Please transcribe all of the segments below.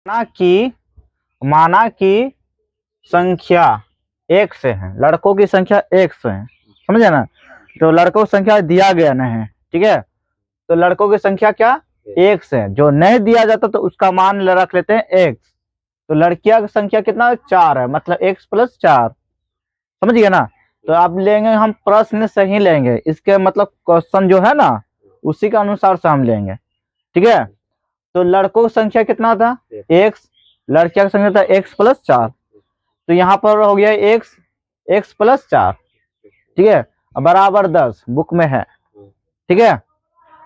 माना कि संख्या एक से है, लड़कों की संख्या एक से है, समझे ना। तो लड़कों की संख्या दिया गया नहीं है, ठीक है। तो लड़कों की संख्या क्या एक से है, जो नहीं दिया जाता तो उसका मान रख लेते हैं एक्स। तो लड़कियां की संख्या कितना 4 है, मतलब एक्स प्लस 4, समझ गए ना। तो अब लेंगे हम प्रश्न सही लेंगे, इसके मतलब क्वेश्चन जो है ना उसी के अनुसार से हम लेंगे, ठीक है। तो लड़कों की संख्या कितना था एक्स, लड़कियों की संख्या था एक्स प्लस 4। तो यहाँ पर हो गया एक्स प्लस 4, ठीक है, बराबर 10 बुक में है, ठीक है।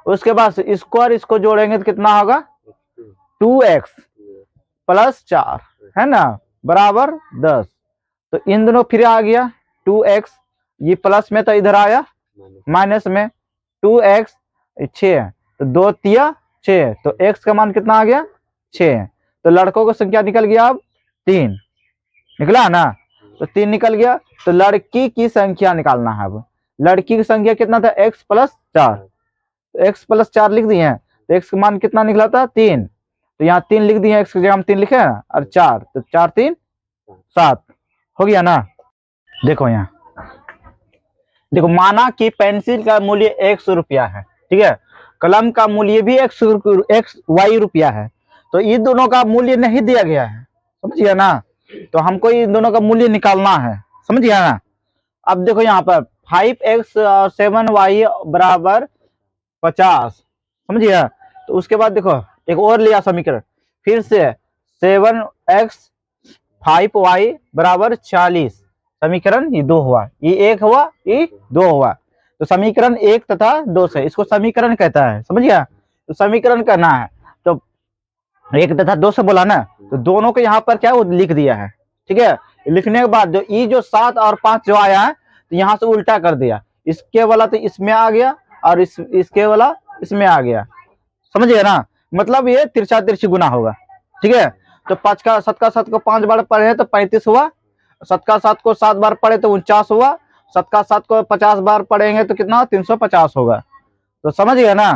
उसके बाद स्क्वायर इसको जोड़ेंगे तो कितना होगा 2x प्लस 4, है ना, बराबर 10। तो इन दोनों फिर आ गया 2x, ये प्लस में तो इधर आया माइनस में 2x 6, तो 2 तिया 6, तो x का मान कितना आ गया 6। तो लड़कों की संख्या निकल गया अब 3, निकला ना। तो 3 निकल गया, तो लड़की की संख्या निकालना है। अब लड़की की संख्या कितना था x प्लस 4, तो x प्लस 4 लिख दिए हैं, तो x का मान कितना निकला था 3। तो यहाँ 3 लिख दिए, x की जगह हम 3 लिखे हैं और 4, तो 4 3 7 हो गया ना। देखो यहाँ, देखो माना कि पेंसिल का मूल्य 100 रुपया है, ठीक है, कलम का मूल्य भी एक्स वाई रुपया है। तो इन दोनों का मूल्य नहीं दिया गया है, समझिए ना। तो हमको इन दोनों का मूल्य निकालना है, समझिए ना। अब देखो यहाँ पर 5x और 7y बराबर 50, समझिए। तो उसके बाद देखो एक और लिया समीकरण, फिर से 7x 5y बराबर 40, समीकरण ये 2 हुआ, ये 1 हुआ, ये 2 हुआ। तो समीकरण 1 तथा 2 से इसको समीकरण कहता है, समझ गया। तो समीकरण करना है, तो 1 तथा 2 से बोला ना, तो दोनों को यहाँ पर क्या वो लिख दिया है, ठीक है। लिखने के बाद जो ये जो 7 और 5 जो आया है, तो यहाँ से उल्टा कर दिया, इसके वाला तो इसमें आ गया और इसके वाला इसमें आ गया, समझ गया ना। मतलब ये तिरछा तिरछी गुना होगा, ठीक है। तो 5 का 7 का 7 को 5 बार पढ़े तो 35 हुआ, 7 का 7 को 7 बार पढ़े तो 49 हुआ, 7 का 7 को 50 बार पढ़ेंगे तो कितना 350 होगा। तो समझ गया ना।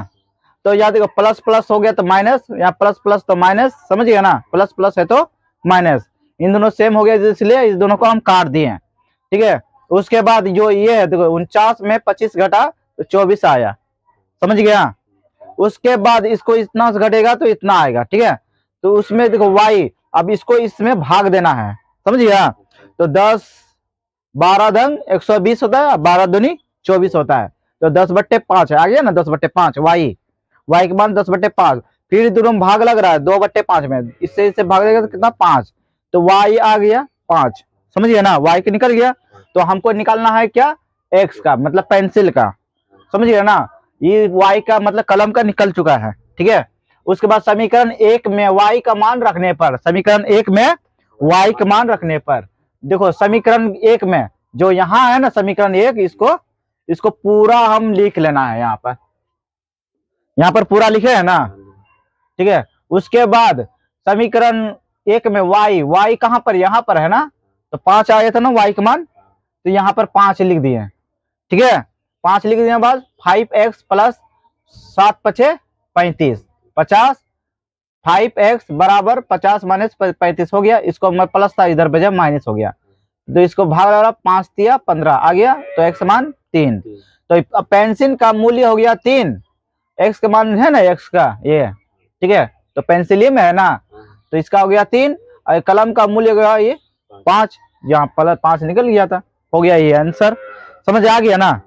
तो याद देखो प्लस प्लस हो गया तो माइनस, यहाँ प्लस प्लस तो माइनस, समझ गया ना, प्लस प्लस है तो माइनस, इन दोनों सेम हो गया इसलिए इस दोनों को हम काट दिए, ठीक है। उसके बाद जो ये है देखो 49 में 25 घटा तो 24 आया, समझ गया। उसके बाद इसको इतना घटेगा तो इतना आएगा, ठीक है। तो उसमें देखो y, अब इसको इसमें भाग देना है, समझ गया। तो 10 12 दंग 120 होता है, 12 दूनी 24 होता है, तो 10/5 है, आ गया ना 10/5 y के मान 10/5। फिर दोनों में भाग लग रहा है 2/5 में, इससे इससे भाग देगा तो कितना 5, तो y आ गया 5, समझ गया ना, y के निकल गया। तो हमको निकालना है क्या x का, मतलब पेंसिल का, समझ गया ना। ये y का मतलब कलम का निकल चुका है, ठीक है। उसके बाद समीकरण 1 में y का मान रखने पर, समीकरण 1 में y का मान रखने पर, देखो समीकरण 1 में जो यहाँ है ना समीकरण 1, इसको पूरा हम लिख लेना है, यहाँ पर पूरा लिखे है ना, ठीक है। उसके बाद समीकरण 1 में y कहाँ पर, यहाँ पर है ना, तो 5 आया था ना y का मान, तो यहाँ पर 5 लिख दिए, ठीक है। 5 लिख दिए बाद 5x प्लस 7 पचे 35, 50, 5x बराबर 50 माइनस 35 हो गया, इसको प्लस था इधर बजा माइनस हो गया, तो इसको भाग लगा 5 तिया 15 आ गया, तो x मान 3। तो पेंसिल का मूल्य हो गया 3, x का मान है ना x का ये, ठीक है, तो पेंसिल में है ना, तो इसका हो गया 3, और कलम का मूल्य हो गया ये 5, यहाँ प्लस 5 निकल गया था, हो गया ये आंसर, समझ आ गया ना।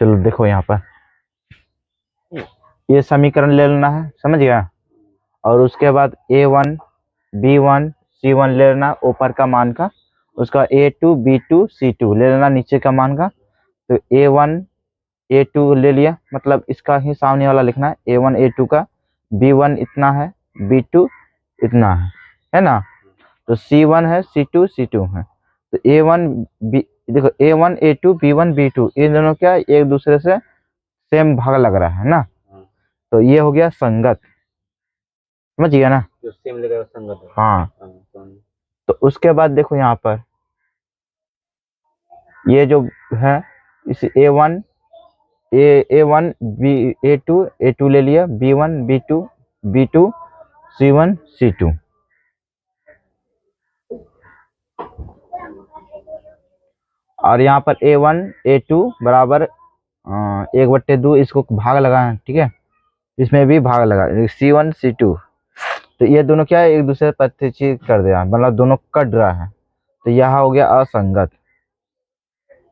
चलो देखो यहाँ पर ये समीकरण ले लेना है, समझ गया। और उसके बाद A1 B1 C1 ले लेना ऊपर का मान का, उसका A2 B2 C2 ले लेना नीचे का मान का। तो A1 A2 ले लिया, मतलब इसका ही सामने वाला लिखना है A1 A2 का, B1 इतना है B2 इतना है ना। तो C1 है C2 C2 है। तो A1 B देखो A1 A2 B1 B2 ये दोनों क्या एक दूसरे से सेम भाग लग रहा है ना, तो ये हो गया संगत, समझ गया ना। जो सेम लगेगा संगत है। हाँ, तो तो उसके बाद देखो यहाँ पर ये जो है इस A1 A1 B A2 ले लिया, B1 B2 B2 C1 C2। और यहाँ पर A1 A2 बराबर 1/2 इसको भाग लगा है, ठीक है, इसमें भी भाग लगा C1 C2। तो ये दोनों क्या है एक दूसरे पर प्रतिच्छेद कर दिया, मतलब दोनों कट रहा है, तो यह हो गया असंगत,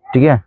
ठीक है।